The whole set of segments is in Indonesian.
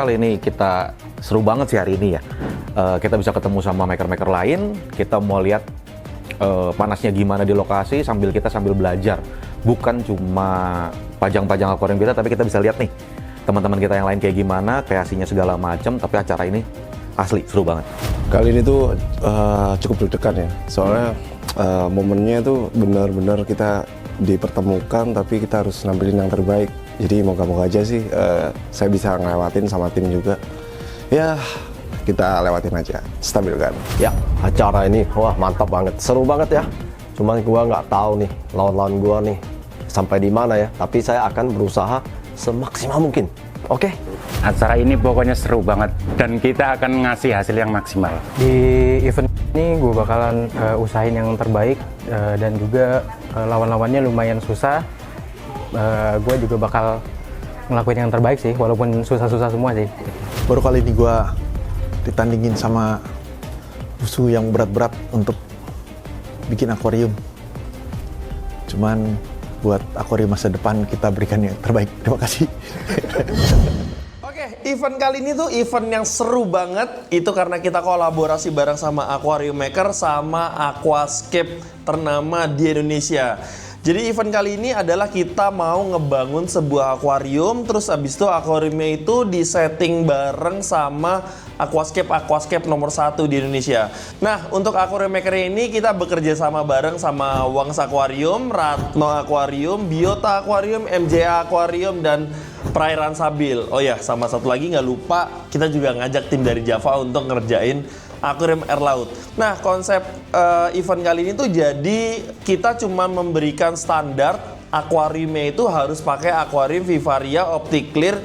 kali ini kita seru banget sih hari ini ya. Kita bisa ketemu sama maker-maker lain, kita mau lihat panasnya gimana di lokasi sambil belajar. Bukan cuma pajang-pajang akuarium kita, tapi kita bisa lihat nih teman-teman kita yang lain kayak gimana, kreasinya segala macam, tapi acara ini asli seru banget. Kali ini tuh cukup deg-degan ya, soalnya momennya tuh benar-benar kita dipertemukan, tapi kita harus nampilin yang terbaik. Jadi moga-moga aja sih saya bisa ngelewatin sama tim juga. Ya kita lewatin aja, stabilkan. Ya, acara ini wah mantap banget, seru banget ya. Cuman gua nggak tahu nih lawan-lawan gua nih sampai di mana ya. Tapi saya akan berusaha semaksimal mungkin. Oke? Acara ini pokoknya seru banget dan kita akan ngasih hasil yang maksimal. Di event ini gue bakalan usahain yang terbaik dan juga lawan-lawannya lumayan susah. Gue juga bakal ngelakuin yang terbaik sih, walaupun susah-susah semua sih. Baru kali ini gue ditandingin sama musuh yang berat-berat untuk bikin akuarium. Cuman buat akuarium masa depan kita berikan yang terbaik. Terima kasih. Oke, event kali ini tuh event yang seru banget. Itu karena kita kolaborasi bareng sama Aquarium Maker sama Aquascape ternama di Indonesia. Jadi event kali ini adalah kita mau ngebangun sebuah akuarium, terus abis itu akuariumnya itu disetting bareng sama Aquascape nomor 1 di Indonesia. Nah, untuk Aquarium Maker ini kita bekerja sama bareng sama Wangs Aquarium, Ratno Aquarium, Biota Aquarium, MJA Aquarium, dan Perairan Sabil. Oh ya, sama satu lagi nggak lupa, kita juga ngajak tim dari Java untuk ngerjain akuarium air laut. Nah, konsep event kali ini tuh jadi kita cuma memberikan standar akuariumnya itu harus pakai akuarium Vivaria Optic Clear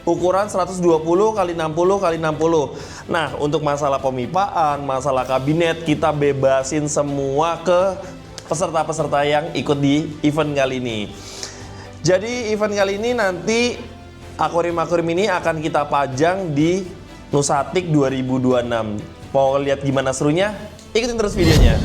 ukuran 120 x 60 x 60. Nah, untuk masalah pemipaan, masalah kabinet, kita bebasin semua ke peserta-peserta yang ikut di event kali ini. Jadi event kali ini nanti akuarium-akuarium ini akan kita pajang di Nusatik 2026. Mau lihat gimana serunya? Ikutin terus videonya.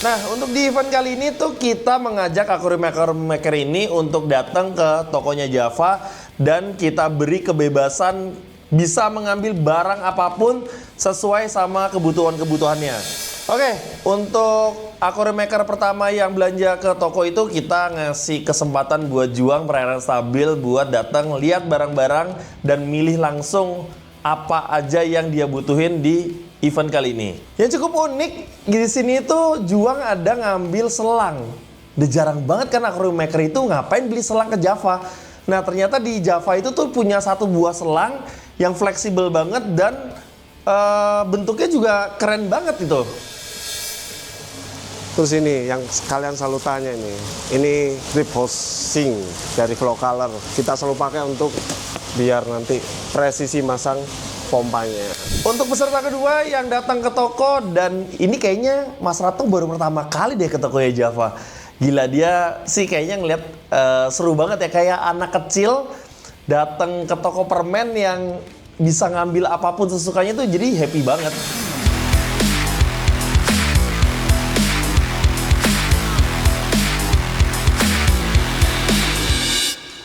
Nah, untuk di event kali ini tuh kita mengajak Aquarium Maker ini untuk datang ke tokonya Java dan kita beri kebebasan bisa mengambil barang apapun sesuai sama kebutuhannya. Oke, untuk Aquarium Maker pertama yang belanja ke toko itu kita ngasih kesempatan buat Juang Perairan Stabil buat datang lihat barang-barang dan milih langsung apa aja yang dia butuhin di event kali ini. Yang cukup unik di sini tuh Juang ada ngambil selang. Udah jarang banget kan Aquarium Maker itu ngapain beli selang ke Java. Nah, ternyata di Java itu tuh punya satu buah selang yang fleksibel banget dan bentuknya juga keren banget itu. Terus ini yang kalian selalu tanya ini drip hosing dari Flow Color. Kita selalu pakai untuk biar nanti presisi masang pompanya. Untuk peserta kedua yang datang ke toko, dan ini kayaknya Mas Ratno baru pertama kali deh ke tokonya Java. Gila, dia sih kayaknya ngeliat seru banget ya, kayak anak kecil datang ke toko permen yang bisa ngambil apapun sesukanya tuh, jadi happy banget.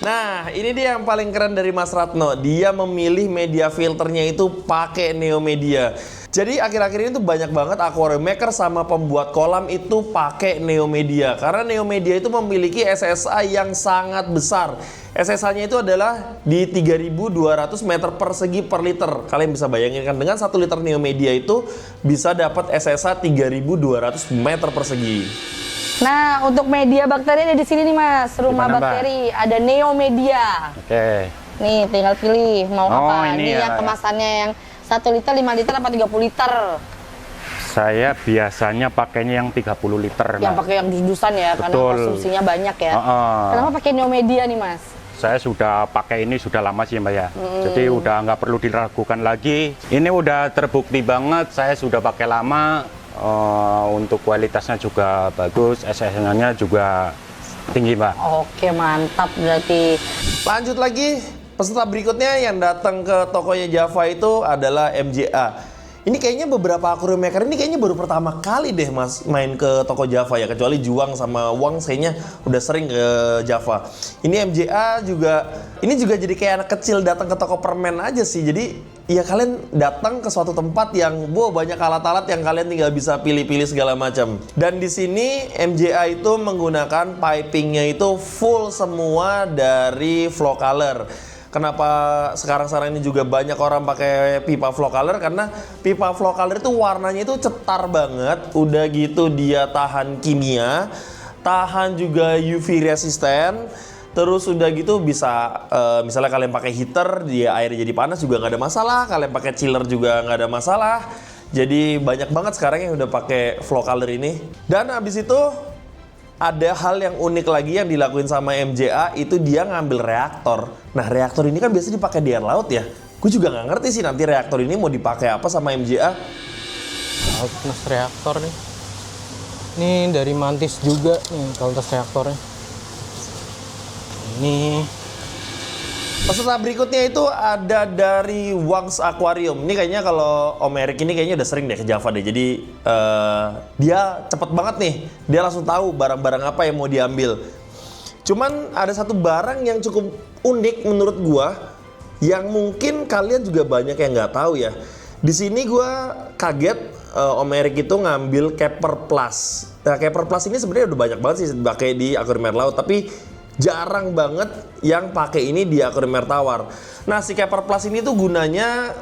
Nah, ini dia yang paling keren dari Mas Ratno. Dia memilih media filternya itu pakai Neo Media. Jadi akhir-akhir ini tuh banyak banget Aquarium Maker sama pembuat kolam itu pakai Neo Media. Karena Neo Media itu memiliki SSA yang sangat besar. SSA-nya itu adalah di 3.200 meter persegi per liter. Kalian bisa bayangin kan, dengan 1 liter Neo Media itu bisa dapat SSA 3.200 meter persegi. Nah, untuk media bakteri ada di sini nih Mas, rumah Gimana, bakteri, ada Neo Media. Oke. Nih, tinggal pilih mau apa. Ini Ini ya. yang kemasannya yang 1 liter, 5 liter, apa 30 liter? Saya biasanya pakainya yang 30 liter. Yang pakai yang dus-dusan ya, karena Betul. konsumsinya banyak ya. Heeh. Kenapa pakai Neo Media nih Mas? Saya sudah pakai ini sudah lama sih Mbak ya. Jadi udah nggak perlu diragukan lagi. Ini udah terbukti banget, saya sudah pakai lama. Untuk kualitasnya juga bagus, SSA-nya juga tinggi Mbak. Oke, mantap berarti. Lanjut lagi peserta berikutnya yang datang ke tokonya Java itu adalah MJA. Ini kayaknya beberapa aquarium maker ini kayaknya baru pertama kali deh Mas main ke toko Java ya, kecuali Juang sama Wang kayaknya udah sering ke Java. Ini MJA juga, ini juga jadi kayak anak kecil datang ke toko permen aja sih. Jadi ya kalian datang ke suatu tempat yang banyak alat-alat yang kalian tinggal bisa pilih-pilih segala macam. Dan di sini MJA itu menggunakan pipingnya itu full semua dari Flow Color. Kenapa sekarang ini juga banyak orang pakai pipa Flow Color? Karena pipa Flow Color itu warnanya itu cetar banget. Udah gitu dia tahan kimia, tahan juga UV resisten. Terus udah gitu bisa misalnya kalian pakai heater, dia airnya jadi panas juga nggak ada masalah. Kalian pakai chiller juga nggak ada masalah. Jadi banyak banget sekarang yang udah pakai Flow Color ini. Dan habis itu ada hal yang unik lagi yang dilakuin sama MJA, itu dia ngambil reaktor. Nah, reaktor ini kan biasa dipakai di air laut ya. Gue juga nggak ngerti sih nanti reaktor ini mau dipakai apa sama MJA. Kualitas reaktor nih. Ini dari Mantis juga nih kualitas reaktornya. Ini Peserta berikutnya itu ada dari Wang's Aquarium. Ini kayaknya kalau Om Erik ini kayaknya udah sering deh ke Java deh. Jadi dia cepet banget nih. Dia langsung tahu barang-barang apa yang mau diambil. Cuman ada satu barang yang cukup unik menurut gua, yang mungkin kalian juga banyak yang nggak tahu ya. Di sini gua kaget Om Erik itu ngambil Keeper Plus. Nah, Keeper Plus ini sebenarnya udah banyak banget sih dipakai di akuarium air laut, tapi jarang banget yang pakai ini di akuarium air tawar. Nah, si Keeper Plus ini tuh gunanya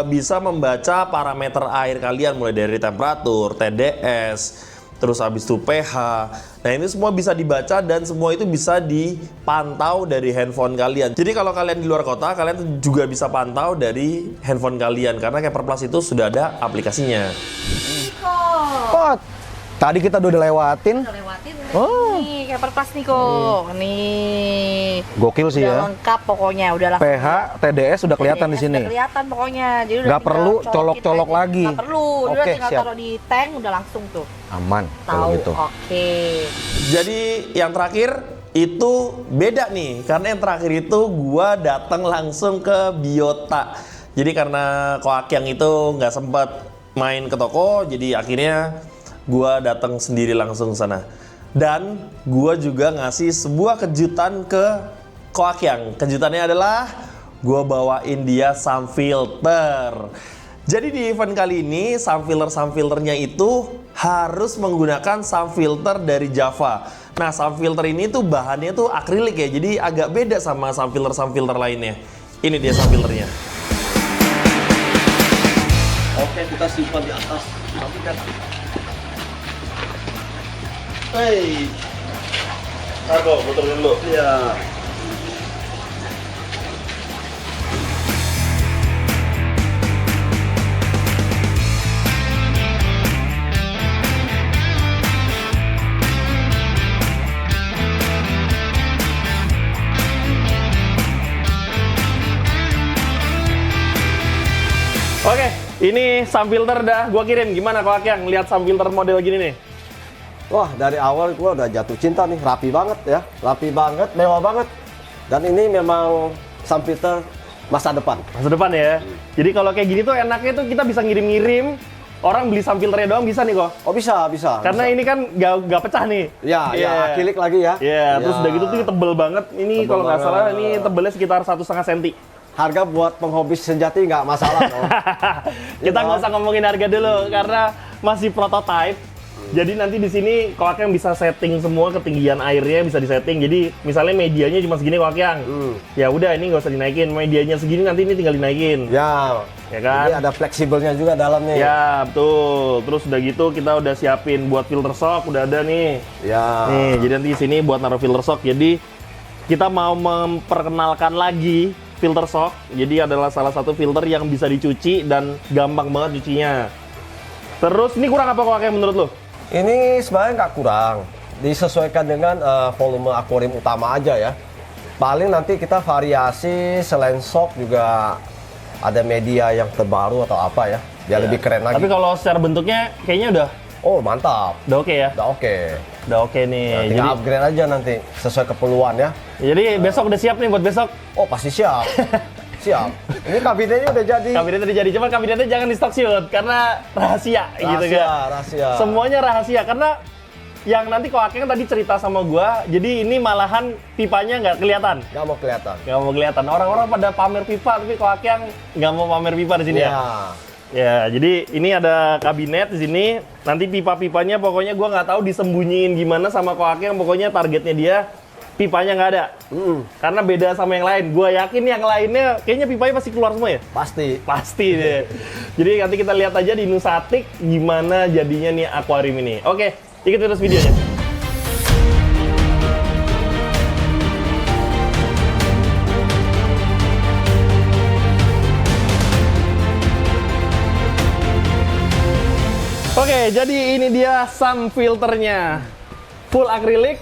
bisa membaca parameter air kalian mulai dari temperatur, TDS, terus habis itu pH. Nah, ini semua bisa dibaca dan semua itu bisa dipantau dari handphone kalian. Jadi kalau kalian di luar kota, kalian juga bisa pantau dari handphone kalian karena Keeper Plus itu sudah ada aplikasinya. Oh, tadi kita udah lewatin. Udah lewatin. Oh. Nih, Keeper Plus nih kok. Nih. Gokil sih Udah ya. lengkap pokoknya, udah langsung. pH, TDS udah kelihatan di sini. Udah kelihatan pokoknya. Jadi udah Nggak tinggal perlu colokin colok-colok aja. lagi. Nggak perlu. Dia udah Oke, tinggal siap. taruh di tank udah langsung tuh. Aman Tahu. kalau gitu. Oke. Jadi yang terakhir itu beda nih, karena yang terakhir itu gua datang langsung ke Biota. Jadi karena Koakyang itu nggak sempat main ke toko, jadi akhirnya gua datang sendiri langsung sana. Dan gua juga ngasih sebuah kejutan ke Koakyang. Kejutannya adalah gua bawain dia sun filter. Jadi di event kali ini sun filternya itu harus menggunakan sun filter dari Java. Nah, sun filter ini tuh bahannya tuh akrilik ya, jadi agak beda sama sun filter lainnya. Ini dia sun filternya. Oke, kita simpan di atas. Hey, Kargo, puterin dulu. Iya. Oke, ini sun filter dah gua kirim. Gimana Koakyang lihat sun filter model gini nih? Wah, dari awal gua udah jatuh cinta nih, rapi banget ya. Rapi banget, mewah banget. Dan ini memang sun filter masa depan. Masa depan ya. Jadi kalau kayak gini tuh enaknya tuh kita bisa ngirim-ngirim. Orang beli sun filternya doang bisa nih kok. Oh, bisa, bisa. Karena bisa. ini kan gak pecah nih. Ya, Iya. ya, akrilik lagi ya. Iya, terus udah gitu tuh tebel banget. Ini Tebel kalau nggak banget. salah ini tebelnya sekitar 1,5 cm. Harga buat penghobi sejati nggak masalah dong. Kita nggak usah ngomongin harga dulu karena masih prototype. Jadi nanti di sini Koakyang bisa setting semua ketinggian airnya bisa disetting. Jadi misalnya medianya cuma segini Koakyang. Ya udah ini nggak usah dinaikin. Medianya segini nanti ini tinggal dinaikin. Ya, Ya kan? ini ada fleksibelnya juga dalamnya. Ya betul. Terus udah gitu kita udah siapin buat filter shock udah ada nih. Ya. Nih jadi nanti di sini buat naruh filter shock. Jadi kita mau memperkenalkan lagi filter shock. Jadi adalah salah satu filter yang bisa dicuci dan gampang banget cucinya. Terus ini kurang apa Koakyang menurut lo? Ini sebenarnya nggak kurang, disesuaikan dengan volume akuarium utama aja ya. Paling nanti kita variasi selain shock juga ada media yang terbaru atau apa ya, biar lebih keren lagi. Tapi kalau secara bentuknya kayaknya Oh mantap, Udah oke ya? udah oke. Udah oke nih. Nah, Jadi, tinggal upgrade aja nanti sesuai keperluan ya. besok udah siap nih buat besok. Oh pasti siap, siap. Ini kabinetnya udah jadi. Kabinetnya udah jadi, cuman kabinetnya jangan di stock shoot karena rahasia, gitu kan. Rahasia. Semuanya rahasia karena yang nanti Koakeng tadi cerita sama gua, jadi ini malahan pipanya nggak kelihatan. Nggak mau kelihatan. Nggak mau kelihatan. Orang-orang pada pamer pipa, tapi Koakeng nggak mau pamer pipa di sini ya. Ya, jadi ini ada kabinet di sini. Nanti pipa-pipanya pokoknya gua nggak tahu disembunyiin gimana sama Koakeng. Pokoknya targetnya dia pipanya nggak ada. Karena beda sama yang lain. Gua yakin yang lainnya kayaknya pipanya pasti keluar semua ya. Pasti. Pasti deh. Jadi nanti kita lihat aja di Nusatik gimana jadinya nih akuarium ini. Oke, ikuti terus videonya. Oke, jadi ini dia sun filternya. Full akrilik.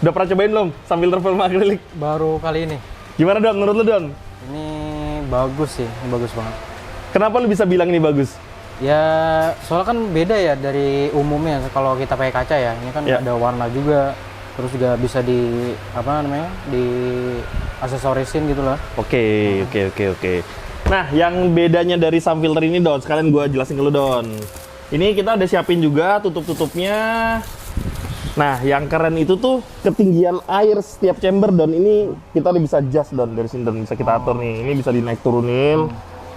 Udah pernah cobain belum sun filter full akrilik? Baru kali ini. Gimana Don, menurut lu Don? Ini bagus sih, ini bagus banget. Kenapa lu bisa bilang ini bagus? Ya, soalnya kan beda ya dari umumnya kalau kita pakai kaca ya. Ini kan Ya. ada warna juga. Terus juga bisa di di aksesorisin gitu lah. Oke. Nah, yang bedanya dari sun filter ini Don, sekalian gua jelasin ke lu Don. Ini kita udah siapin juga tutup-tutupnya. Nah, yang keren itu tuh ketinggian air setiap chamber Don. Ini kita udah bisa adjust Don dari sini Don, bisa kita atur nih. Ini bisa dinaik turunin.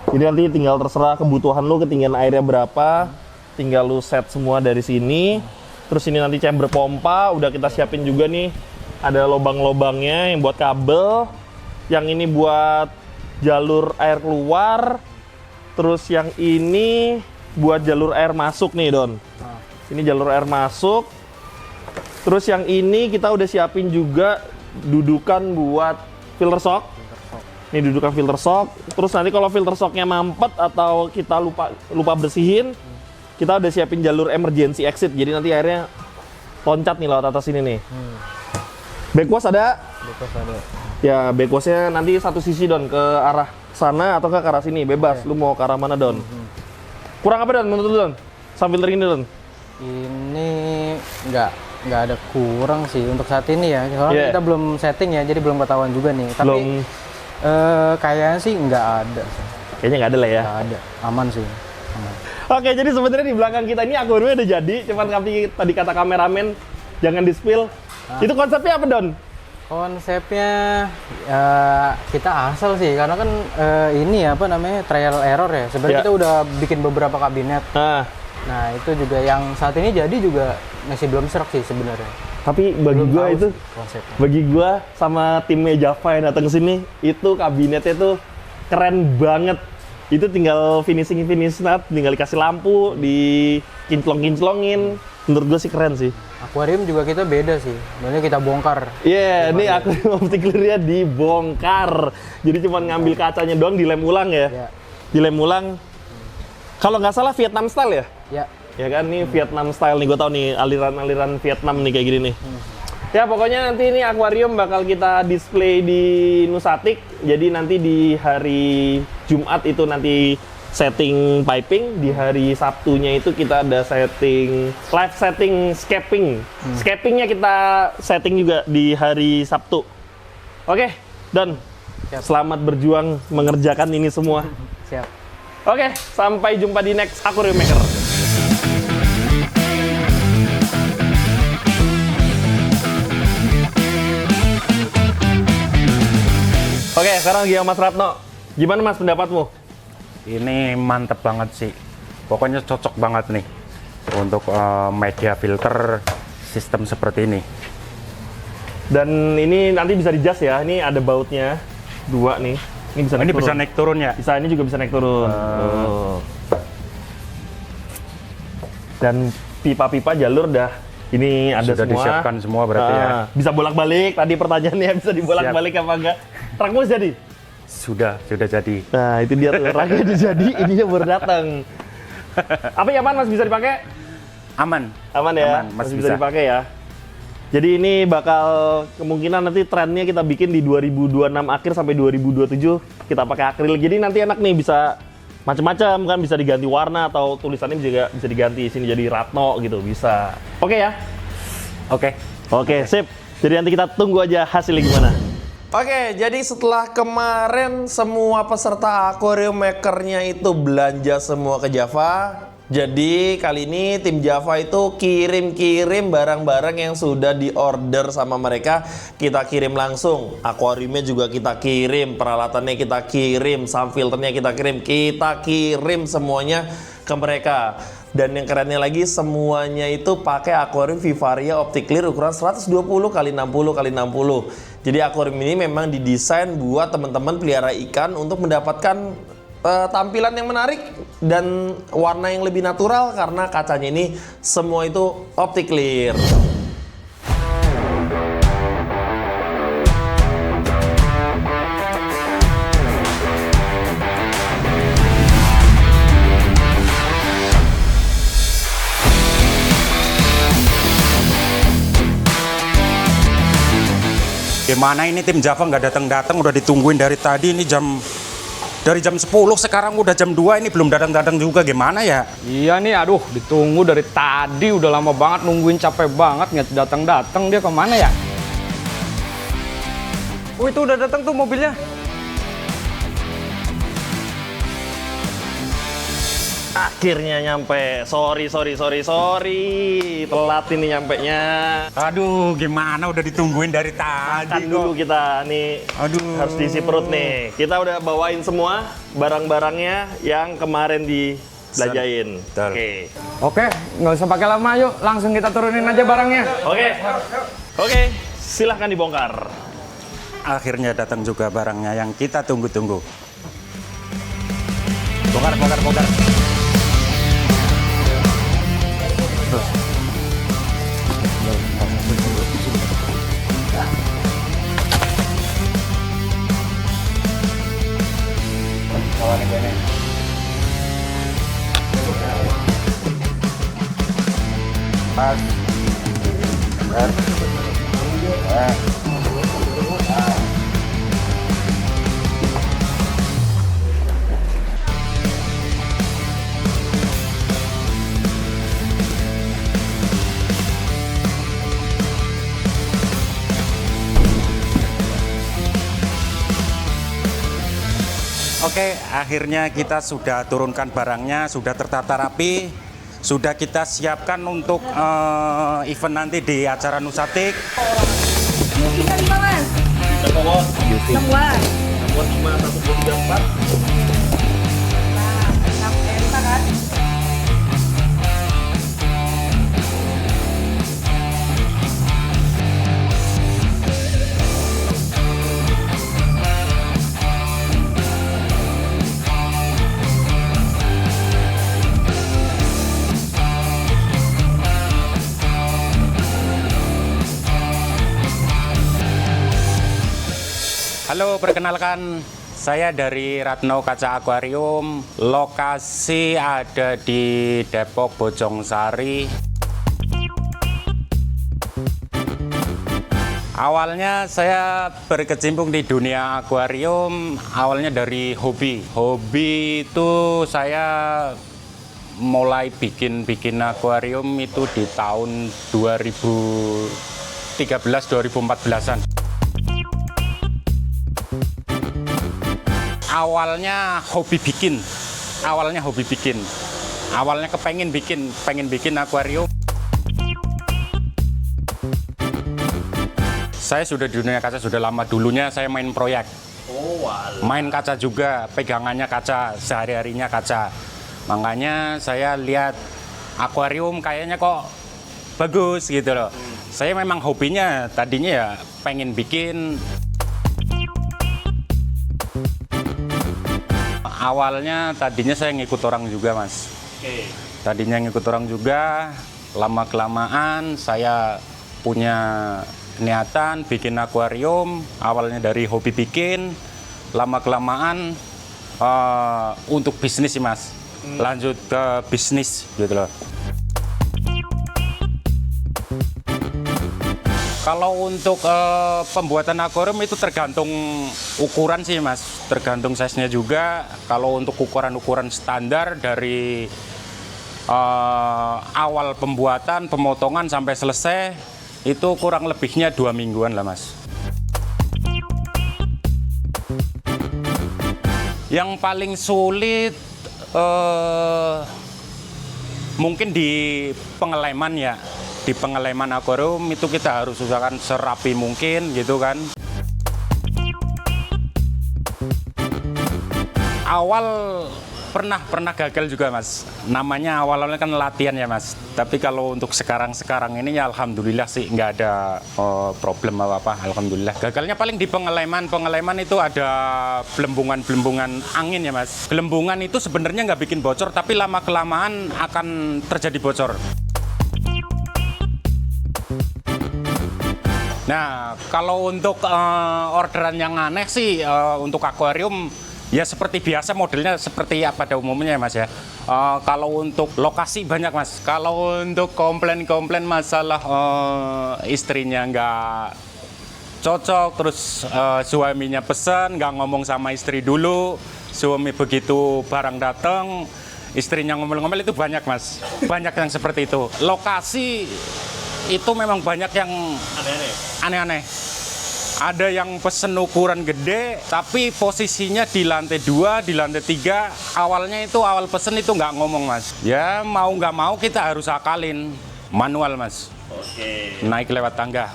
Jadi nanti tinggal terserah kebutuhan lu ketinggian airnya berapa. Tinggal lu set semua dari sini. Terus ini nanti chamber pompa udah kita siapin juga nih. Ada lubang-lubangnya yang buat kabel. Yang ini buat jalur air keluar. Terus yang ini buat jalur air masuk nih Don. Ini jalur air masuk. Terus yang ini kita udah siapin juga dudukan buat filter shock. Ini dudukan filter shock. Terus nanti kalau filter shocknya mampet atau kita lupa bersihin, kita udah siapin jalur emergency exit. Jadi nanti airnya loncat nih lewat atas ini nih. Backwash ada? Bagus ada. Ya backwashnya nanti satu sisi Don, ke arah sana atau ke arah sini, bebas. Lu mau ke arah mana Don? Kurang apa Don menurut lu Don? Sun filter ini Don? Ini nggak ada kurang sih untuk saat ini ya. Soalnya Yeah. kita belum setting ya, jadi belum ketahuan juga nih. Tapi Belum, kayaknya sih nggak ada sih. kayaknya nggak ada lah ya. Nggak ada. Aman sih. Aman. Oke, jadi sebenarnya di belakang kita ini akuariumnya udah jadi, cuman kami tadi kata kameramen jangan di-spill. Itu konsepnya apa Don? Konsepnya kita asal sih, karena kan ini trial error ya. Sebenarnya Ya. kita udah bikin beberapa kabinet. Nah, Nah itu juga yang saat ini jadi juga masih belum serak sih sebenarnya. tapi bagi Belum gua tahu itu, sih konsepnya. bagi gua sama timnya Java yang datang ke sini, itu kabinetnya tuh keren banget. Itu tinggal finish nut, tinggal dikasih lampu, dikinclong-kinclongin. Menurut gua sih keren sih. Akuarium juga kita beda sih. Sebenarnya kita bongkar. Iya, ini akuarium optik clear-nya dibongkar. Jadi cuma ngambil kacanya doang, dilem ulang ya. Ya. Dilem ulang. Kalau nggak salah Vietnam style ya? Ya. Ya kan, nih Vietnam style nih, gue tau nih aliran-aliran Vietnam nih kayak gini nih. Ya pokoknya nanti ini akuarium bakal kita display di Nusatik. Jadi nanti di hari Jumat itu nanti setting piping, di hari Sabtunya itu kita ada setting live setting scaping. Scapingnya kita setting juga di hari Sabtu. Oke, Don. Siap. Selamat berjuang mengerjakan ini semua. Siap. Oke, sampai jumpa di next Aquarium Maker. Oke, sekarang lagi sama Mas Ratno. Gimana Mas pendapatmu? Ini mantep banget sih. Pokoknya cocok banget nih untuk media filter sistem seperti ini. Dan ini nanti bisa di-adjust ya. Ini ada bautnya. Dua nih. Ini bisa naik Ini turun. bisa naik turun ya? Bisa, ini juga bisa naik turun. Tuh. Dan pipa-pipa jalur dah ini ada Sudah semua. disiapkan semua berarti ya? Bisa bolak-balik. Tadi pertanyaannya bisa dibolak-balik apa enggak? Trukmu jadi? Sudah jadi. Nah, itu dia tuh. Raknya udah jadi, ininya baru datang. Apa ya, Mas? Bisa dipakai? Aman. Aman ya? Aman, masih bisa bisa. dipakai ya? Jadi ini bakal kemungkinan nanti trennya kita bikin di 2026 akhir sampai 2027 kita pakai akrilik. Jadi nanti enak nih bisa macam-macam kan, bisa diganti warna atau tulisannya juga bisa diganti sini jadi Ratno gitu, bisa. Oke ya? Oke, sip. Jadi nanti kita tunggu aja hasilnya gimana. Oke, jadi setelah kemarin semua peserta Aquarium Maker-nya itu belanja semua ke Java, jadi kali ini tim Java itu kirim-kirim barang-barang yang sudah diorder sama mereka, kita kirim langsung. Akuariumnya juga kita kirim, peralatannya kita kirim, sound filternya kita kirim semuanya ke mereka. Dan yang kerennya lagi, semuanya itu pakai akuarium Vivaria OptiClear ukuran 120 x 60 x 60. Jadi akuarium ini memang didesain buat teman-teman pelihara ikan untuk mendapatkan tampilan yang menarik dan warna yang lebih natural karena kacanya ini semua itu OptiClear. Gimana ini tim Java nggak datang-datang, udah ditungguin dari tadi, ini dari jam 10 sekarang udah jam 2 ini belum datang-datang juga, gimana ya? Iya nih, aduh ditunggu dari tadi, udah lama banget nungguin, capek banget, nggak datang-datang, dia kemana ya? Oh itu udah datang tuh mobilnya. Akhirnya nyampe. Sorry. Telat ini nyampenya. Aduh, gimana udah ditungguin dari tadi. Makan dulu kita nih. Aduh. Harus diisi perut nih. Kita udah bawain semua barang-barangnya yang kemarin dibelanjain. Oke, nggak usah pakai lama, yuk langsung kita turunin aja barangnya. Oke, silahkan dibongkar. Akhirnya datang juga barangnya yang kita tunggu-tunggu. Bongkar. Oke, akhirnya kita sudah turunkan barangnya, sudah tertata rapi, sudah kita siapkan untuk event nanti di acara Nusatik. Tinggal 5 mas. 6 bulan. 5, 1, 2, 3, 4. Nah, enak kan? Halo, perkenalkan, saya dari Ratno Kaca Aquarium. Lokasi ada di Depok Bojongsari. Awalnya saya berkecimpung di dunia akuarium, awalnya dari hobi. Hobi itu saya mulai bikin akuarium itu di tahun 2013-2014an. Awalnya kepengen bikin akuarium. Saya sudah di dunia kaca sudah lama, dulunya saya main proyek. Main kaca juga, pegangannya kaca, sehari-harinya kaca. Makanya saya lihat akuarium kayaknya kok bagus gitu loh. Saya memang hobinya tadinya ya pengen bikin. Awalnya tadinya saya ngikut orang juga, Mas. Tadinya ngikut orang juga, lama-kelamaan saya punya niatan bikin akuarium. Awalnya dari hobi bikin, lama-kelamaan untuk bisnis sih, Mas. Lanjut ke bisnis gitu loh. Kalau untuk pembuatan akuarium itu tergantung ukuran sih Mas, tergantung size-nya juga. Kalau untuk ukuran-ukuran standar dari awal pembuatan, pemotongan sampai selesai itu kurang lebihnya 2 mingguan lah Mas. Yang paling sulit mungkin di pengeleman ya. Di pengeleman akuarium itu kita harus usahakan serapi mungkin gitu kan. Awal pernah gagal juga Mas. Namanya awalnya kan latihan ya Mas. Tapi kalau untuk sekarang ini ya alhamdulillah sih nggak ada problem apa-apa. Alhamdulillah. Gagalnya paling di pengeleman. Pengeleman itu ada belembungan angin ya Mas. Gelembungan itu sebenarnya nggak bikin bocor, tapi lama-kelamaan akan terjadi bocor. Nah, kalau untuk orderan yang aneh sih untuk akuarium ya seperti biasa modelnya seperti pada umumnya ya Mas ya. Kalau untuk lokasi banyak Mas. Kalau untuk komplain masalah istrinya nggak cocok, terus suaminya pesan nggak ngomong sama istri dulu, suami begitu barang datang istrinya ngomel-ngomel, itu banyak Mas. Banyak yang seperti itu. Lokasi itu memang banyak yang aneh-aneh. Ada yang pesen ukuran gede, tapi posisinya di lantai 2, di lantai 3. Awalnya itu awal pesen itu nggak ngomong Mas. Ya mau nggak mau kita harus akalin manual Mas. Oke. Naik lewat tangga.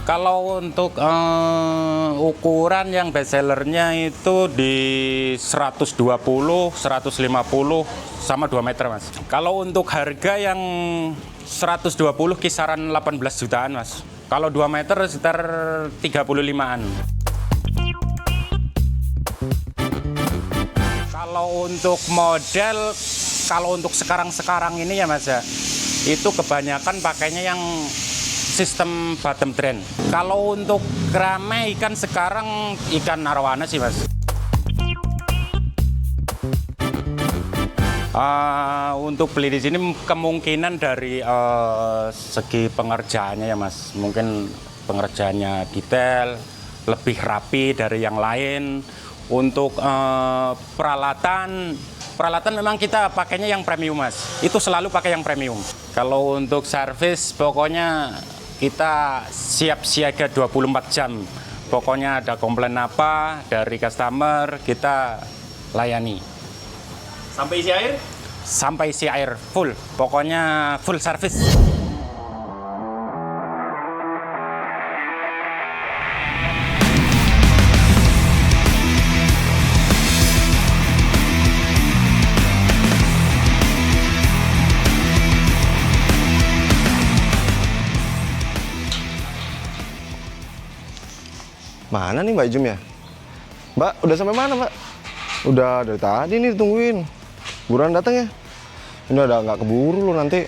Kalau untuk ukuran yang bestsellernya itu di 120, 150 sama 2 meter Mas. Kalau untuk harga yang 120 kisaran 18 jutaan Mas. Kalau 2 meter sekitar 35-an. Kalau untuk model, kalau untuk sekarang ini ya Mas ya, itu kebanyakan pakainya yang sistem bottom drain. Kalau untuk kerame ikan sekarang ikan arwana sih Mas. Untuk beli di sini kemungkinan dari segi pengerjaannya ya Mas, mungkin pengerjaannya detail, lebih rapi dari yang lain. Untuk peralatan memang kita pakainya yang premium Mas, itu selalu pakai yang premium. Kalau untuk servis pokoknya kita siap siaga 24 jam. Pokoknya ada komplain apa dari customer kita layani. Sampai isi air? Sampai isi air full, pokoknya full service. Mana nih Mbak Jum ya? Mbak, udah sampai mana Mbak? Udah dari tadi nih ditungguin. Buruan datang ya? Ini udah nggak keburu loh nanti.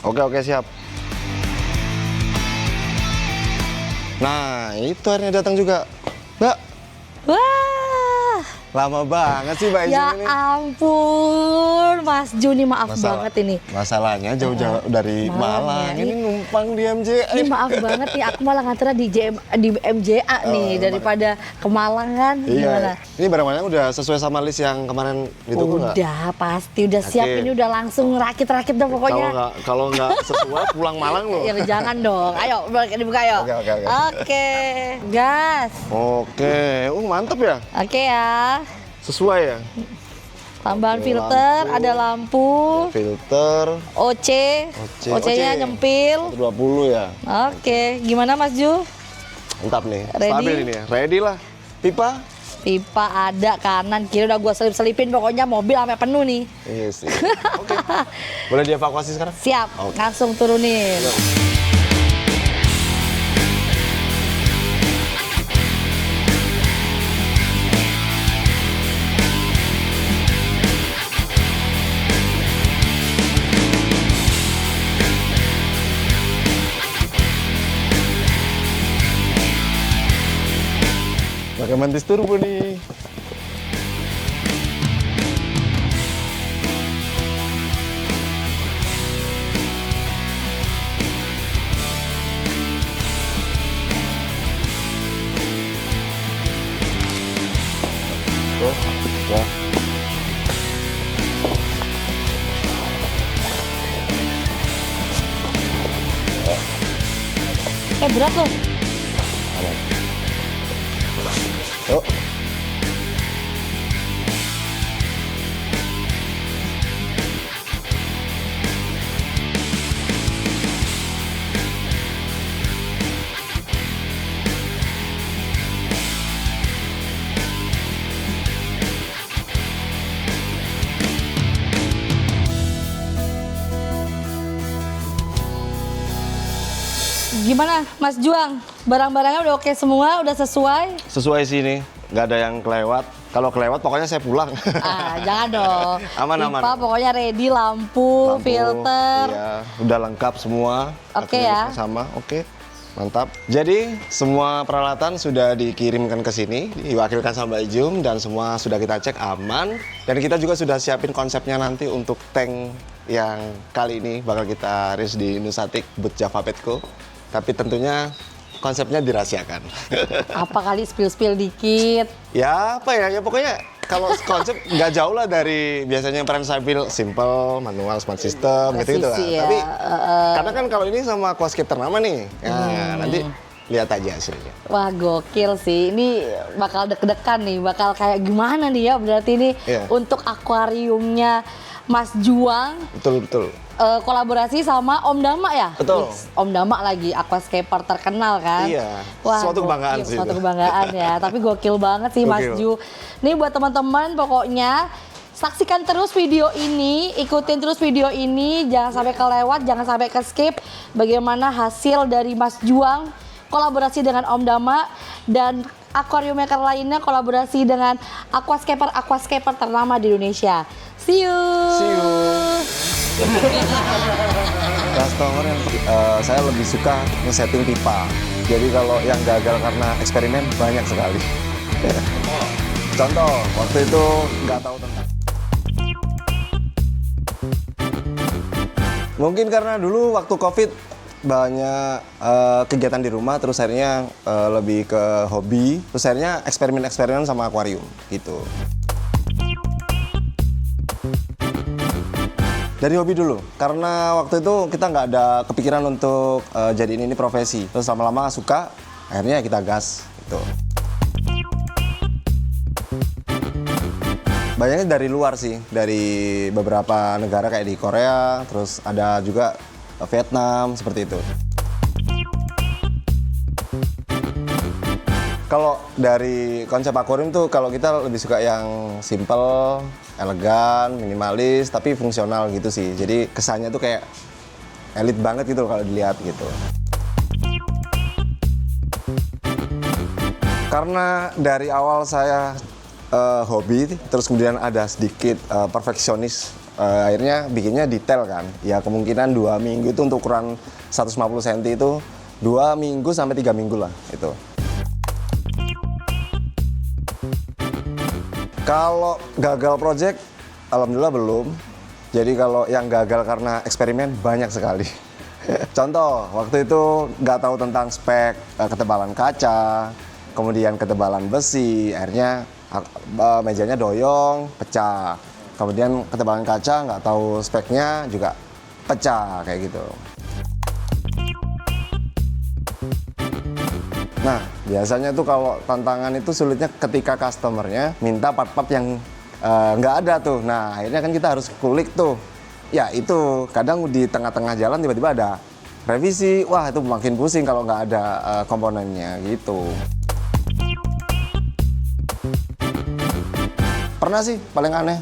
Oke, siap. Nah, itu akhirnya datang juga. Mbak, Wah, lama banget sih Mbak Jum ya ini. ampun, Mas Juni maaf banget ini. Masalahnya jauh-jauh dari Malang. ya. Ini numpang di MJA. Ini maaf banget nih, aku malah nganternya di MJA nih daripada ke Malang kan. Gimana? Iya. Ini barang-barang udah sesuai sama list yang kemarin ditunggu nggak? Udah pasti, udah siap. Oke. Ini udah langsung rakit-rakit dah pokoknya. Kalau nggak sesuai pulang Malang loh. Ya jangan dong. Ayo dibuka yuk. Oke. Oke, gas. Oke, mantep ya. Oke ya. Sesuai ya. Tambahan Oke, filter, lampu. ada lampu, Filter. OC. OC-nya nyempil. 120 ya. Oke, gimana Mas Ju? Mantap nih. Ready? Stabil ini ya. Ready lah. Pipa? Pipa ada kanan kiri udah gua selip-selipin, pokoknya mobil sampai penuh nih. Iya sih. Oke. Boleh dievakuasi sekarang? Siap, Oke. langsung turunin. Pakai mantis turbo nih. Tuh, ya. Berat loh. Yuk. Gimana Mas Juang? Barang-barangnya udah oke semua, udah sesuai? Sesuai sih ini, nggak ada yang kelewat. Kalau kelewat pokoknya saya pulang. Jangan dong. Aman. IPA pokoknya ready, lampu, filter. Iya, udah lengkap semua. Oke ya. Sama, oke. Mantap. Jadi semua peralatan sudah dikirimkan ke sini, diwakilkan sama Mbak Ijum dan semua sudah kita cek aman. Dan kita juga sudah siapin konsepnya nanti untuk tank yang kali ini bakal kita race di Nusatik Booth Java Petco. Tapi tentunya konsepnya dirahasiakan. Apa kali spill dikit? Ya apa ya, pokoknya kalau konsep nggak jauh lah dari biasanya Prensabil simple, manual, smart system gitu lah. Ya. Tapi karena kan kalau ini sama Aquascape ternama nih, ya nanti lihat aja hasilnya. Wah gokil sih, ini bakal deg-degan nih, bakal kayak gimana nih ya berarti ini untuk akuariumnya Mas Juang. Betul. Kolaborasi sama Om Dama ya? Betul. Om Dama lagi aquascaper terkenal kan? Iya. Wah, suatu gokil, kebanggaan sih. Suatu kebanggaan ya. Tapi gokil banget sih Mas Ju. Nih buat teman-teman pokoknya saksikan terus video ini, ikutin terus video ini, jangan sampai kelewat, jangan sampai ke skip bagaimana hasil dari Mas Juang kolaborasi dengan Om Dama dan aquarium maker lainnya kolaborasi dengan aquascaper ternama di Indonesia. See you. Customer yang saya lebih suka nge-setting pipa. Jadi kalau yang gagal karena eksperimen banyak sekali. Contoh, waktu itu nggak tahu tentang. Mungkin karena dulu waktu COVID banyak kegiatan di rumah, terus akhirnya lebih ke hobi, terus akhirnya eksperimen sama akuarium gitu. Dari hobi dulu, karena waktu itu kita nggak ada kepikiran untuk jadiin ini profesi. Terus lama-lama suka, akhirnya kita gas gitu. Banyaknya dari luar sih, dari beberapa negara kayak di Korea, terus ada juga Vietnam, seperti itu. Kalau dari konsep akuarium tuh, kalau kita lebih suka yang simple, elegan, minimalis, tapi fungsional gitu sih. Jadi kesannya tuh kayak elit banget gitu kalau dilihat gitu. Karena dari awal saya hobi, terus kemudian ada sedikit perfeksionis, akhirnya bikinnya detail kan. Ya kemungkinan 2 minggu itu untuk ukuran 150 cm itu 2 minggu sampai 3 minggu lah itu. Kalau gagal project, alhamdulillah belum. Jadi kalau yang gagal karena eksperimen banyak sekali. Contoh, waktu itu nggak tahu tentang spek ketebalan kaca, kemudian ketebalan besi, akhirnya mejanya doyong, pecah. Kemudian ketebalan kaca nggak tahu speknya juga pecah kayak gitu. Nah, biasanya tuh kalau tantangan itu sulitnya ketika customernya minta part-part yang nggak ada tuh. Nah, akhirnya kan kita harus kulik tuh. Ya itu, kadang di tengah-tengah jalan tiba-tiba ada revisi. Wah, itu makin pusing kalau nggak ada komponennya gitu. Pernah sih, paling aneh,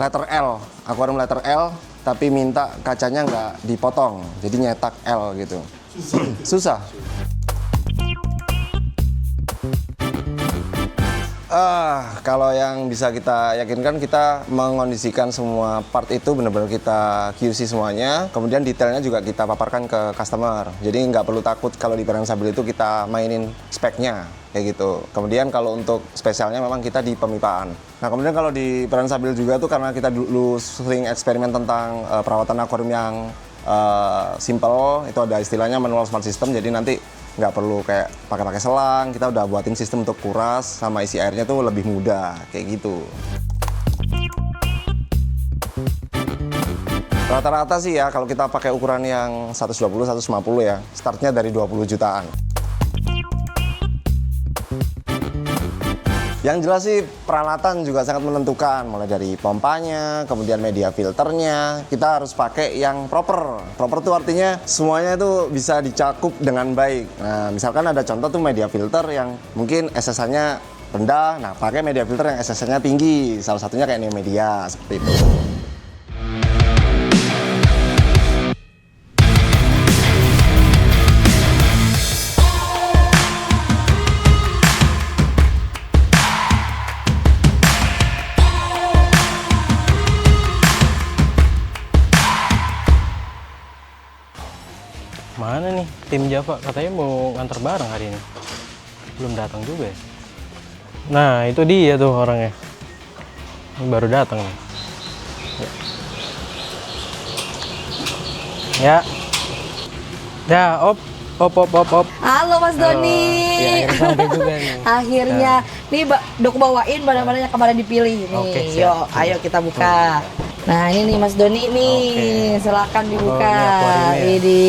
letter L, akuarium letter L, tapi minta kacanya nggak dipotong, jadi nyetak L gitu. Susah. Kalau yang bisa kita yakinkan, kita mengondisikan semua part itu benar-benar kita QC semuanya, kemudian detailnya juga kita paparkan ke customer. Jadi nggak perlu takut kalau di Prensabil itu kita mainin speknya, kayak gitu. Kemudian kalau untuk spesialnya memang kita di pemipaan. Nah kemudian kalau di Prensabil juga tuh karena kita dulu sering eksperimen tentang perawatan akuarium yang simple, itu ada istilahnya manual smart system, jadi nanti nggak perlu kayak pakai selang, kita udah buatin sistem untuk kuras sama isi airnya tuh lebih mudah kayak gitu. Rata-rata sih ya kalau kita pakai ukuran yang 120-150 ya, startnya dari 20 jutaan. Yang jelas sih peralatan juga sangat menentukan, mulai dari pompanya, kemudian media filternya, kita harus pakai yang proper. Proper itu artinya semuanya itu bisa dicakup dengan baik. Nah, misalkan ada contoh tuh media filter yang mungkin SSH-nya rendah, nah pakai media filter yang SSH-nya tinggi, salah satunya kayak Neo Media, seperti itu. Mana nih tim Java? Katanya mau nganter bareng hari ini. Belum datang juga ya. Nah, itu dia tuh orangnya. Ini baru datang nih. Ya. Ya, op. Halo Mas Doni. Ya, akhirnya sampai juga nih. Akhirnya. Nih Dok bawain barang-barang yang kemarin dipilih nih. Oke, siap. Yuk, ayo kita buka. Nah, ini nih Mas Doni nih. Silakan dibuka. Oh, ini akuariumnya. Ini.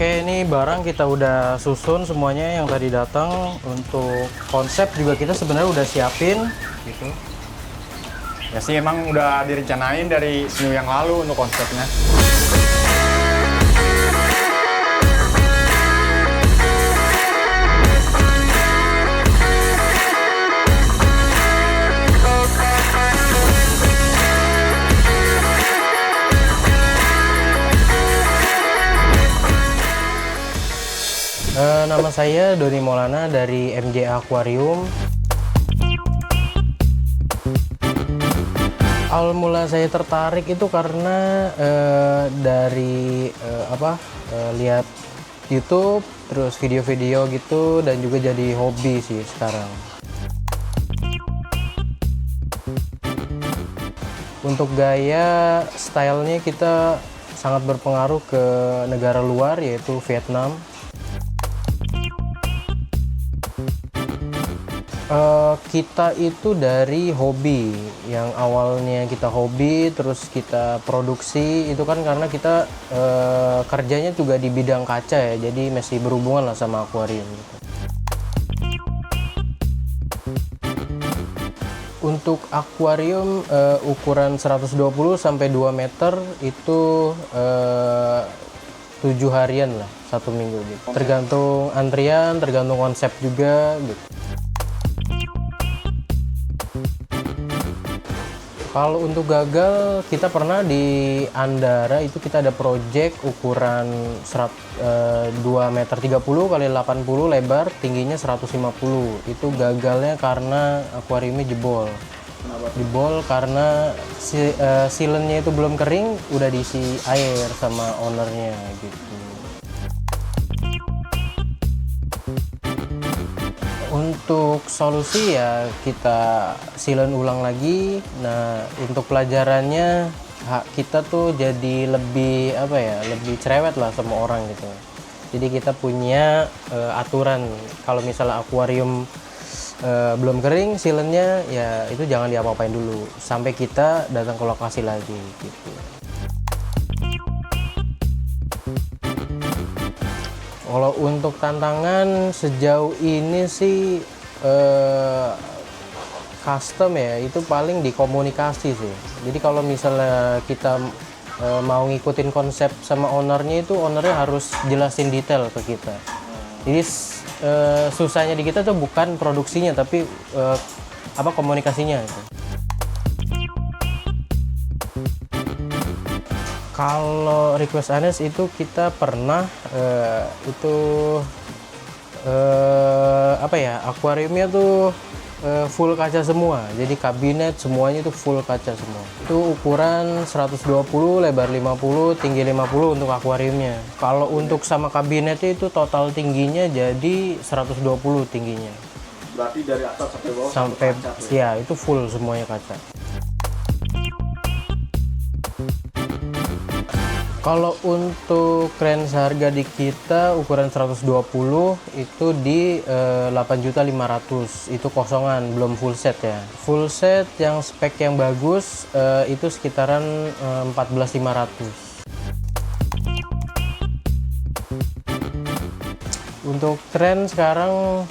Oke, ini barang kita udah susun semuanya yang tadi datang. Untuk konsep juga kita sebenarnya udah siapin gitu. Ya sih emang udah direncanain dari seminggu yang lalu untuk konsepnya. Nama saya Doni Maulana dari MJ Aquarium. Awal mula saya tertarik itu karena dari lihat YouTube, terus video-video gitu, dan juga jadi hobi sih sekarang. Untuk gaya, stylenya kita sangat berpengaruh ke negara luar, yaitu Vietnam. Kita itu dari hobi, yang awalnya kita hobi terus kita produksi, itu kan karena kita kerjanya juga di bidang kaca ya, jadi masih berhubungan lah sama akuarium gitu. Untuk akuarium ukuran 120 sampai 2 meter itu 7 harian lah, 1 minggu gitu. Tergantung antrian, tergantung konsep juga gitu. Kalau untuk gagal, kita pernah di Andara itu kita ada project ukuran 2 meter 30 kali 80 lebar, tingginya 150. Itu gagalnya karena akuariumnya jebol. Jebol karena sealant-nya itu belum kering, udah diisi air sama ownernya gitu. Untuk solusi ya kita sealant ulang lagi. Nah, untuk pelajarannya kita tuh jadi lebih lebih cerewet lah sama orang gitu. Jadi kita punya aturan kalau misalnya akuarium belum kering sealannya, ya itu jangan diapa-apain dulu sampai kita datang ke lokasi lagi gitu. Kalau untuk tantangan sejauh ini sih custom ya, itu paling di komunikasi sih. Jadi kalau misalnya kita mau ngikutin konsep sama ownernya, itu ownernya harus jelasin detail ke kita. Jadi susahnya di kita tuh bukan produksinya, tapi komunikasinya itu. Kalau request Anes itu kita pernah akuariumnya tuh full kaca semua. Jadi kabinet semuanya itu full kaca semua. Itu ukuran 120, lebar 50, tinggi 50 untuk akuariumnya. Kalau untuk sama kabinetnya itu total tingginya jadi 120 tingginya. Berarti dari atas sampai bawah Sampai ya itu full semuanya kaca. Kalau untuk range harga di kita ukuran 120 itu di 8.500.000, itu kosongan, belum full set ya. Full set yang spek yang bagus itu sekitaran 14.500. Untuk tren sekarang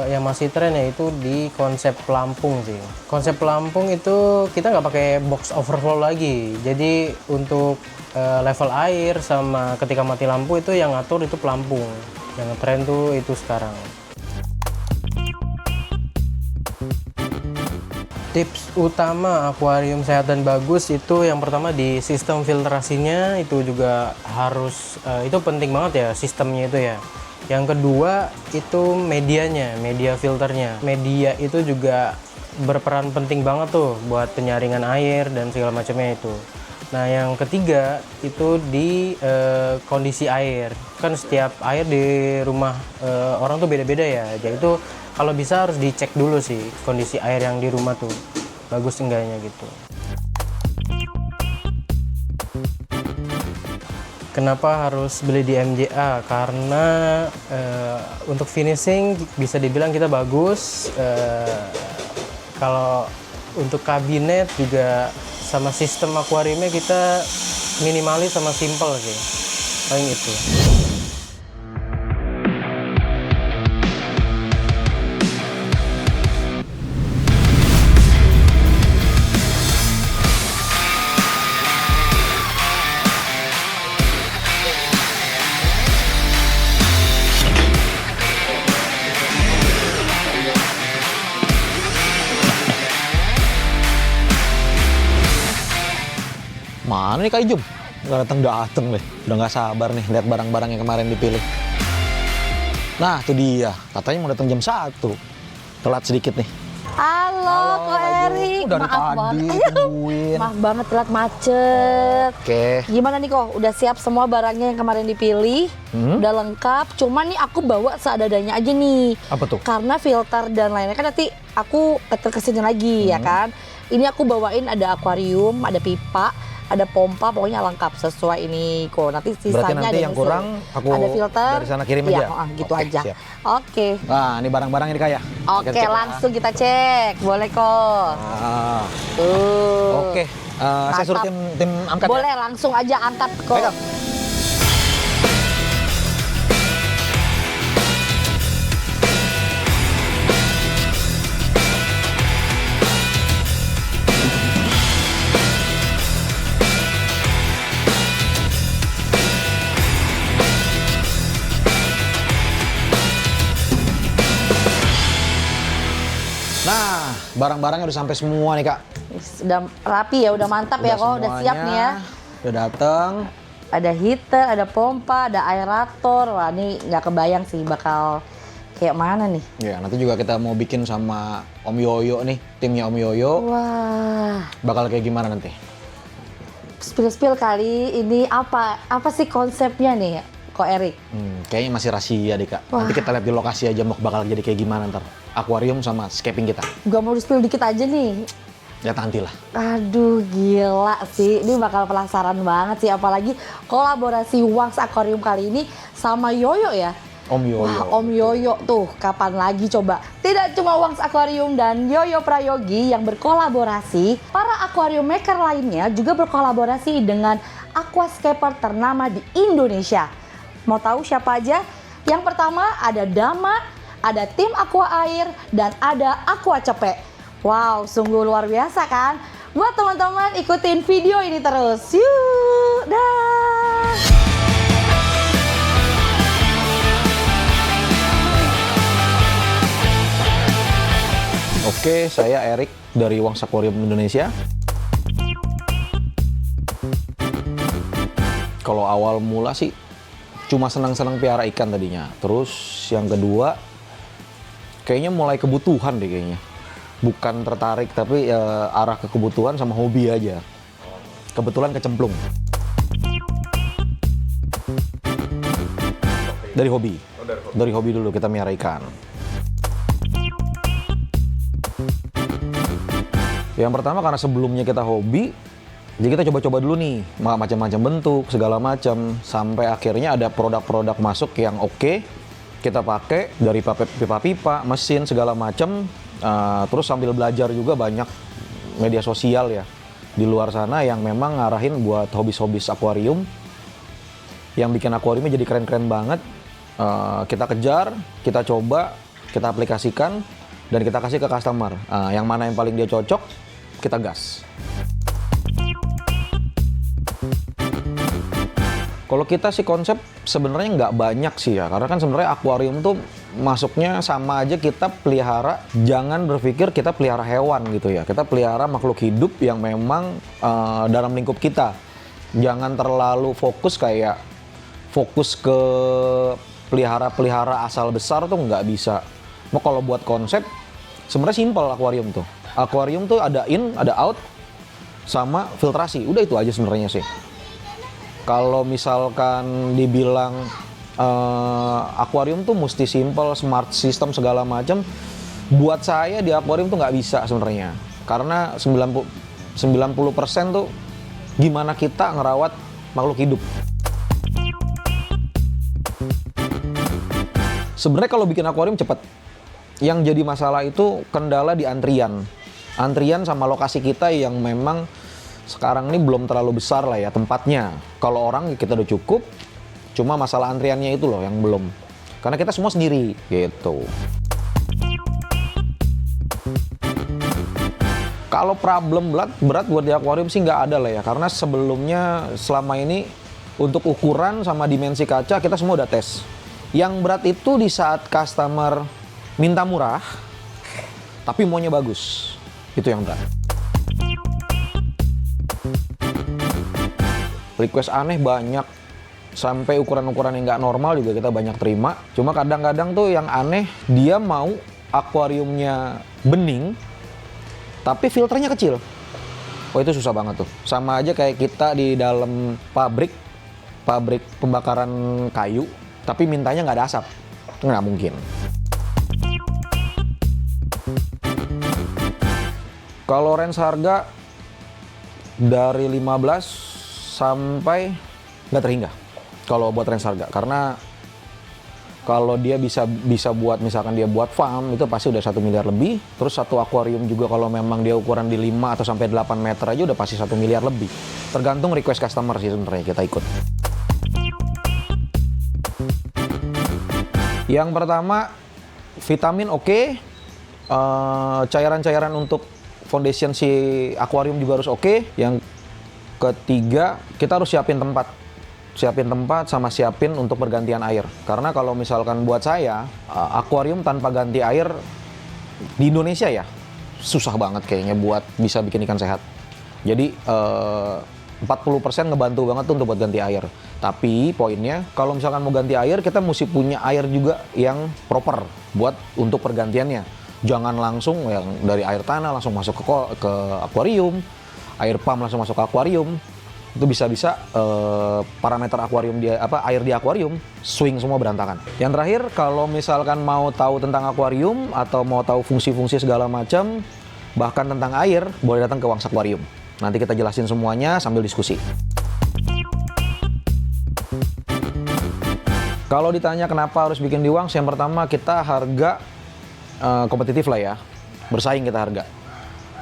yang masih tren yaitu di konsep pelampung sih. Konsep pelampung itu kita nggak pakai box overflow lagi. Jadi untuk level air sama ketika mati lampu itu yang ngatur itu pelampung. Yang tren tuh itu sekarang. Tips utama akuarium sehat dan bagus itu yang pertama di sistem filtrasinya, itu juga harus itu penting banget ya, sistemnya itu ya. Yang kedua itu medianya, media filternya. Media itu juga berperan penting banget tuh buat penyaringan air dan segala macamnya itu. Nah yang ketiga itu di kondisi air. Kan setiap air di rumah orang tuh beda-beda ya. Jadi itu kalau bisa harus dicek dulu sih kondisi air yang di rumah tuh bagus enggaknya gitu. Kenapa harus beli di MJA? Karena untuk finishing bisa dibilang kita bagus. Kalau untuk kabinet juga sama sistem akuariumnya kita minimalis sama simple sih. Paling itu. Mana nih Kak Ijum? Nggak dateng deh. Udah nggak sabar nih lihat barang-barang yang kemarin dipilih. Nah, itu dia. Katanya mau datang jam 1. Telat sedikit nih. Halo Ko Erik. Udah Maaf tadi banget. tungguin. Maaf banget telat macet. Oke. Gimana nih Ko? Udah siap semua barangnya yang kemarin dipilih? Udah lengkap. Cuman nih aku bawa seadanya aja nih. Apa tuh? Karena filter dan lainnya kan nanti aku kesini lagi ya kan. Ini aku bawain ada akuarium, ada pipa, ada pompa, pokoknya lengkap sesuai ini kok. Nanti sisanya nanti ada yang kurang aku ada filter dari sana kirim ya, aja. gitu Oke, aja. siap. Oke. Nah, ini barang-barang ini Kak ya. Oke, Kita cek ya. langsung kita cek. Boleh kok. Ah, Tuh. Oke. Saya suruh Mantap. tim angkat ya. Boleh langsung aja angkat kok. Pegang. Nah, barang-barangnya udah sampai semua nih Kak. Udah rapi ya, udah mantap ya kok, udah siap nih ya. Udah dateng. Ada heater, ada pompa, ada aerator. Wah, ini nggak kebayang sih bakal kayak mana nih. Ya, nanti juga kita mau bikin sama Om Yoyo nih, timnya Om Yoyo. Wah, Bakal kayak gimana nanti? spill kali ini apa sih konsepnya nih, Ko Erik? Kayaknya masih rahasia deh Kak. Wah. Nanti kita lihat di lokasi aja mau bakal jadi kayak gimana ntar. Akuarium sama scaping kita. Gua mau di-spill dikit aja nih. Lihat nanti lah. Aduh, gila sih. Ini bakal penasaran banget sih. Apalagi kolaborasi Wangz Aquarium kali ini sama Yoyo ya. Om Yoyo. Wah, Om Yoyo tuh kapan lagi coba? Tidak cuma Wangs Aquarium dan Yoyo Prayogi yang berkolaborasi, para aquarium maker lainnya juga berkolaborasi dengan aquascaper ternama di Indonesia. Mau tahu siapa aja? Yang pertama ada Dama, ada tim Aqua Air, dan ada Aqua Cepek. Wow, sungguh luar biasa kan? Buat teman-teman ikutin video ini terus. Yuk, dah. Oke, saya Erik dari Wangs Aquarium Indonesia. Kalau awal mula sih cuma senang-senang piara ikan tadinya. Terus yang kedua kayaknya mulai kebutuhan deh kayaknya. Bukan tertarik tapi arah ke kebutuhan sama hobi aja. Kebetulan kecemplung. Dari hobi. Dari hobi dulu kita miara ikan. Yang pertama karena sebelumnya kita hobi, jadi kita coba-coba dulu nih, macam-macam bentuk, segala macam, sampai akhirnya ada produk-produk masuk yang oke, kita pakai dari pipa-pipa, mesin, segala macam, terus sambil belajar juga banyak media sosial ya, di luar sana yang memang ngarahin buat hobis-hobis akuarium, yang bikin akuariumnya jadi keren-keren banget, kita kejar, kita coba, kita aplikasikan, dan kita kasih ke customer. Yang mana yang paling dia cocok, kita gas. Kalau kita sih konsep sebenarnya nggak banyak sih ya, karena kan sebenarnya akuarium tuh masuknya sama aja kita pelihara, jangan berpikir kita pelihara hewan gitu ya, kita pelihara makhluk hidup yang memang dalam lingkup kita. Jangan terlalu fokus ke pelihara asal besar tuh nggak bisa. Mau kalau buat konsep sebenarnya simpel akuarium tuh. Akuarium tuh ada in, ada out, sama filtrasi. Udah itu aja sebenarnya sih. Kalau misalkan dibilang akuarium tuh mesti simple, smart system segala macam, buat saya di akuarium tuh nggak bisa sebenarnya. Karena 90% tuh gimana kita ngerawat makhluk hidup. Sebenarnya kalau bikin akuarium cepet. Yang jadi masalah itu kendala di antrian. Antrian sama lokasi kita yang memang sekarang ini belum terlalu besar lah ya tempatnya. Kalau orang kita udah cukup, cuma masalah antriannya itu loh yang belum. Karena kita semua sendiri gitu. Kalau problem berat buat di akuarium sih nggak ada lah ya. Karena sebelumnya selama ini untuk ukuran sama dimensi kaca kita semua udah tes. Yang berat itu di saat customer minta murah, tapi maunya bagus. Itu yang berat. Request aneh banyak. Sampai ukuran-ukuran yang nggak normal juga kita banyak terima. Cuma kadang-kadang tuh yang aneh, dia mau akuariumnya bening, tapi filternya kecil. Oh itu susah banget tuh. Sama aja kayak kita di dalam pabrik pembakaran kayu, tapi mintanya nggak ada asap. Nggak mungkin. Kalau range harga dari 15 sampai nggak terhingga kalau buat range harga. Karena kalau dia bisa buat, misalkan dia buat farm, itu pasti udah 1 miliar lebih. Terus satu akuarium juga kalau memang dia ukuran di 5 atau sampai 8 meter aja udah pasti 1 miliar lebih. Tergantung request customer sih sebenarnya kita ikut. Yang pertama, vitamin oke. Cairan-cairan untuk foundation si akuarium juga harus oke. Yang ketiga, kita harus siapin tempat sama siapin untuk pergantian air. Karena kalau misalkan buat saya, akuarium tanpa ganti air di Indonesia ya susah banget kayaknya buat bisa bikin ikan sehat. Jadi 40% ngebantu banget tuh untuk buat ganti air. Tapi poinnya kalau misalkan mau ganti air, kita mesti punya air juga yang proper buat untuk pergantiannya. Jangan langsung yang dari air tanah langsung masuk ke akuarium, air pump langsung masuk ke akuarium. Itu bisa-bisa parameter akuarium air di akuarium swing semua berantakan. Yang terakhir, kalau misalkan mau tahu tentang akuarium atau mau tahu fungsi-fungsi segala macam, bahkan tentang air, boleh datang ke Wangs Aquarium. Nanti kita jelasin semuanya sambil diskusi. Kalau ditanya kenapa harus bikin di Wangs, yang pertama kita harga kompetitif lah ya, bersaing kita harga.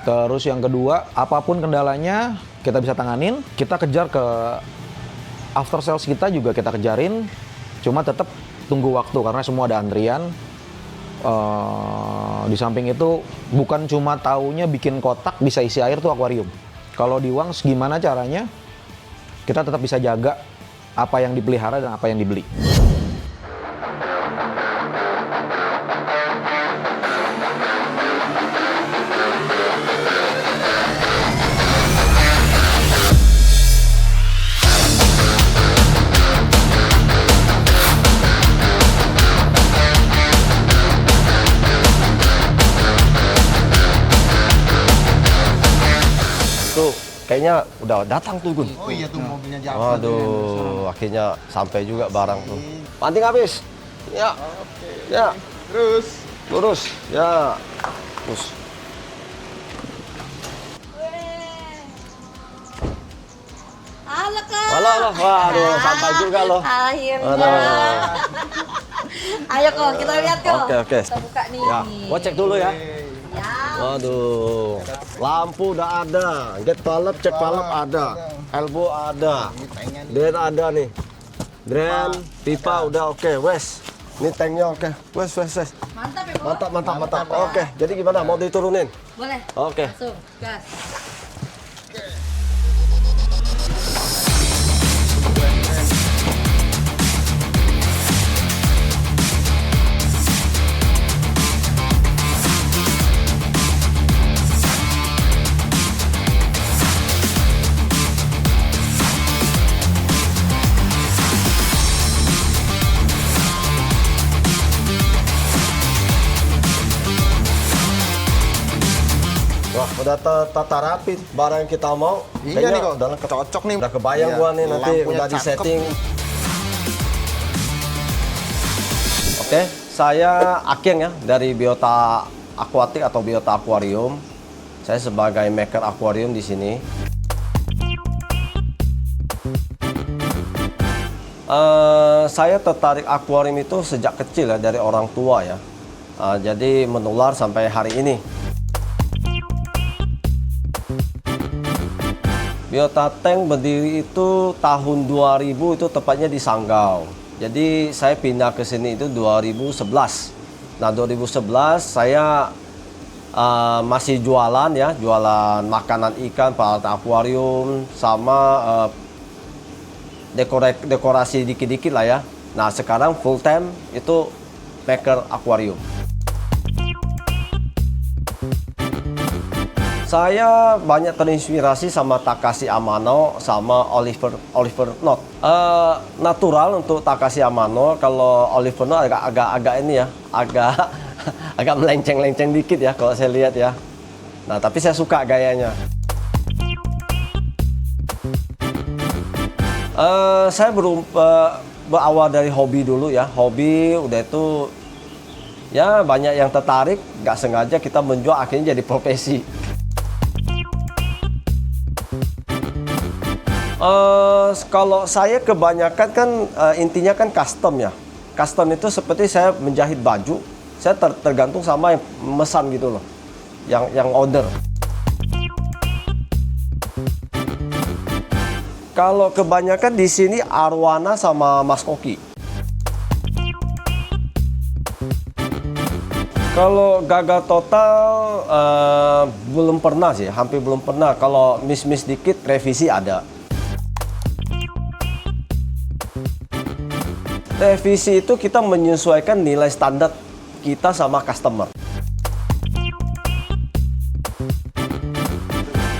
Terus yang kedua, apapun kendalanya kita bisa tanganin, kita kejar ke after sales kita juga kita kejarin, cuma tetap tunggu waktu karena semua ada antrian. Di samping itu bukan cuma taunya bikin kotak bisa isi air tuh akuarium. Kalau di Wangs gimana caranya kita tetap bisa jaga apa yang dipelihara dan apa yang dibeli. Tuh, kayaknya udah datang tuh, Gun. Oh iya tuh mobilnya jatuh. Waduh, akhirnya sampai juga barang tuh. Pancing habis. Ya. Ya. Terus. Lurus. Ya. Terus. Halo Kak. Halo, halo. Waduh, sampai juga loh. Akhirnya. Aduh. Ayo kok, kita lihat kok. Oke. Kita buka nih. Ya, gua cek dulu ya. Ya. Waduh, lampu udah ada, gate valve, cek valve ada, elbow ada, drain ada nih, drain, pipa udah oke, wes, ini tanknya oke, wes. Mantap ya, Kok. Mantap. Oke, jadi gimana? Mau diturunin? Boleh. Oke. Langsung, gas. Wah, udah tata rapi barang yang kita mau. Iya Kayaknya nih kok, udah cocok nih. Udah kebayang Iya, gua nih nanti lampunya udah cakep. disetting. Oke, saya Akeng ya dari Biota Aquatic atau Biota Aquarium. Saya sebagai maker akuarium di sini. Saya tertarik akuarium itu sejak kecil ya dari orang tua ya. Jadi menular sampai hari ini. Biota Tank berdiri itu tahun 2000 itu tepatnya di Sanggau. Jadi saya pindah ke sini itu 2011. Nah 2011 saya masih jualan ya, jualan makanan ikan, peralatan akuarium, sama dekorasi dikit-dikit lah ya. Nah sekarang full time itu maker akuarium. Saya banyak terinspirasi sama Takashi Amano sama Oliver Knott. Natural untuk Takashi Amano, kalau Oliver Knott agak ini ya, agak melenceng-lenceng dikit ya kalau saya lihat ya. Nah, tapi saya suka gayanya. Saya berawal dari hobi dulu ya. Hobi udah itu ya banyak yang tertarik, nggak sengaja kita menjual akhirnya jadi profesi. Kalau saya kebanyakan kan intinya kan custom ya. Custom itu seperti saya menjahit baju, saya tergantung sama yang memesan gitu loh, yang order. Kalau kebanyakan di sini arwana sama maskoki. Kalau gagal total belum pernah sih, hampir belum pernah. Kalau miss dikit revisi ada. Revisi itu kita menyesuaikan nilai standar kita sama customer.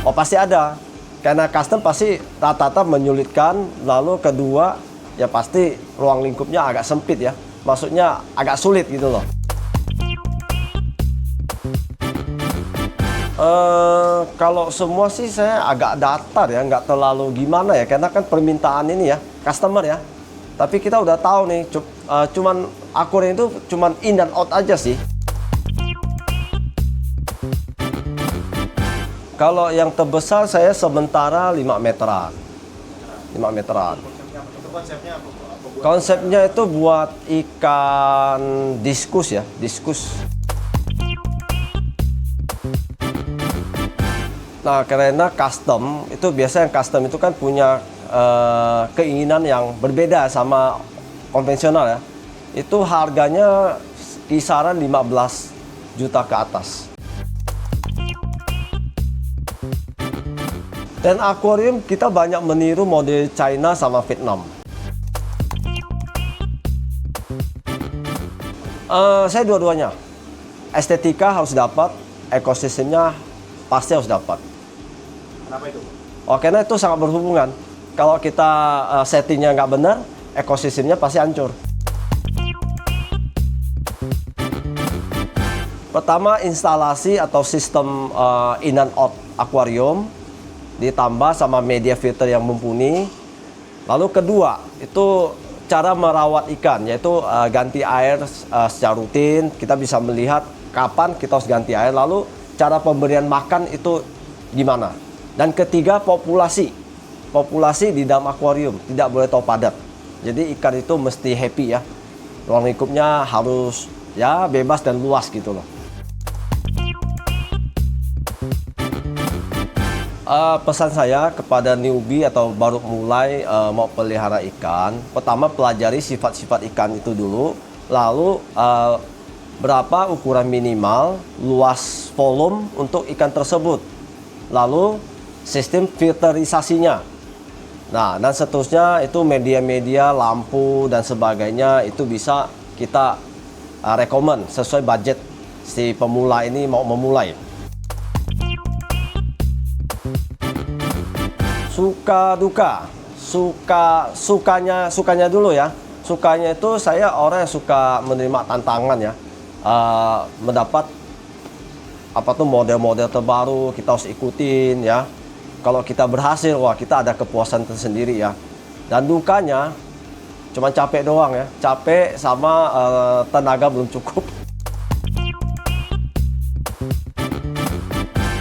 Oh pasti ada, karena custom pasti rata-rata menyulitkan. Lalu kedua, ya pasti ruang lingkupnya agak sempit ya. Maksudnya agak sulit gitu loh. Kalau semua sih saya agak datar ya, nggak terlalu gimana ya, karena kan permintaan ini ya, customer ya. Tapi kita udah tahu nih, cuman akuarium itu cuman in dan out aja sih. Kalau yang terbesar saya sementara 5 meteran. 5 meteran. Konsepnya itu buat ikan diskus ya, diskus. Nah, karena custom, itu biasanya yang custom itu kan punya keinginan yang berbeda sama konvensional ya. Itu harganya kisaran 15 juta ke atas. Dan akuarium kita banyak meniru model China sama Vietnam. Saya dua-duanya. Estetika harus dapat, ekosistemnya pasti harus dapat. Kenapa itu? Oh, karena itu sangat berhubungan. Kalau kita settingnya nggak benar, ekosistemnya pasti hancur. Pertama, instalasi atau sistem in and out akuarium ditambah sama media filter yang mumpuni. Lalu kedua, itu cara merawat ikan, yaitu ganti air secara rutin. Kita bisa melihat kapan kita harus ganti air, lalu cara pemberian makan itu gimana. Dan ketiga, populasi di dalam akuarium tidak boleh terlalu padat. Jadi ikan itu mesti happy ya. Ruang lingkupnya harus ya bebas dan luas gitu loh. Pesan saya kepada newbie atau baru mulai mau pelihara ikan, pertama pelajari sifat-sifat ikan itu dulu, lalu berapa ukuran minimal, luas volume untuk ikan tersebut, lalu sistem filterisasinya. Nah, dan seterusnya itu media-media, lampu dan sebagainya itu bisa kita rekomend sesuai budget si pemula ini mau memulai. Suka duka, sukanya dulu ya. Sukanya itu saya orang yang suka menerima tantangan ya, mendapat apa tuh model-model terbaru kita harus ikutin ya. Kalau kita berhasil, wah kita ada kepuasan tersendiri ya. Dan dukanya cuma capek doang ya, capek sama tenaga belum cukup.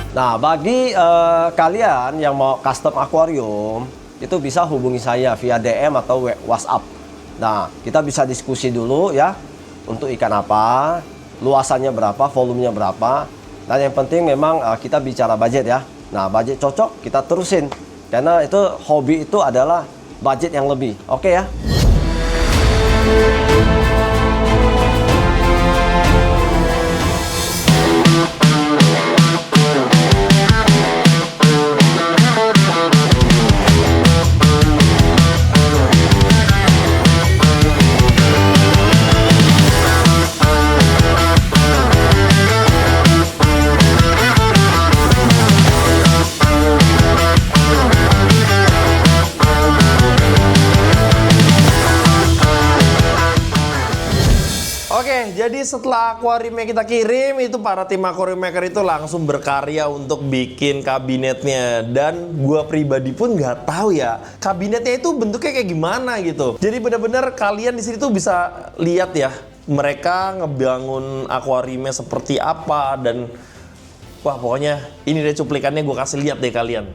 Nah, bagi kalian yang mau custom akuarium, itu bisa hubungi saya via DM atau WhatsApp. Nah, kita bisa diskusi dulu ya, untuk ikan apa, luasannya berapa, volumenya berapa. Dan yang penting memang kita bicara budget ya. Nah, budget cocok, kita terusin. Karena itu hobi itu adalah budget yang lebih. Oke ya? Oke, jadi setelah akuariumnya kita kirim, itu para tim Aquarium Maker itu langsung berkarya untuk bikin kabinetnya. Dan gua pribadi pun nggak tahu ya, kabinetnya itu bentuknya kayak gimana gitu. Jadi bener-bener kalian di sini tuh bisa lihat ya, mereka ngebangun akuariumnya seperti apa. Dan wah, pokoknya ini deh cuplikannya, gue kasih lihat deh kalian.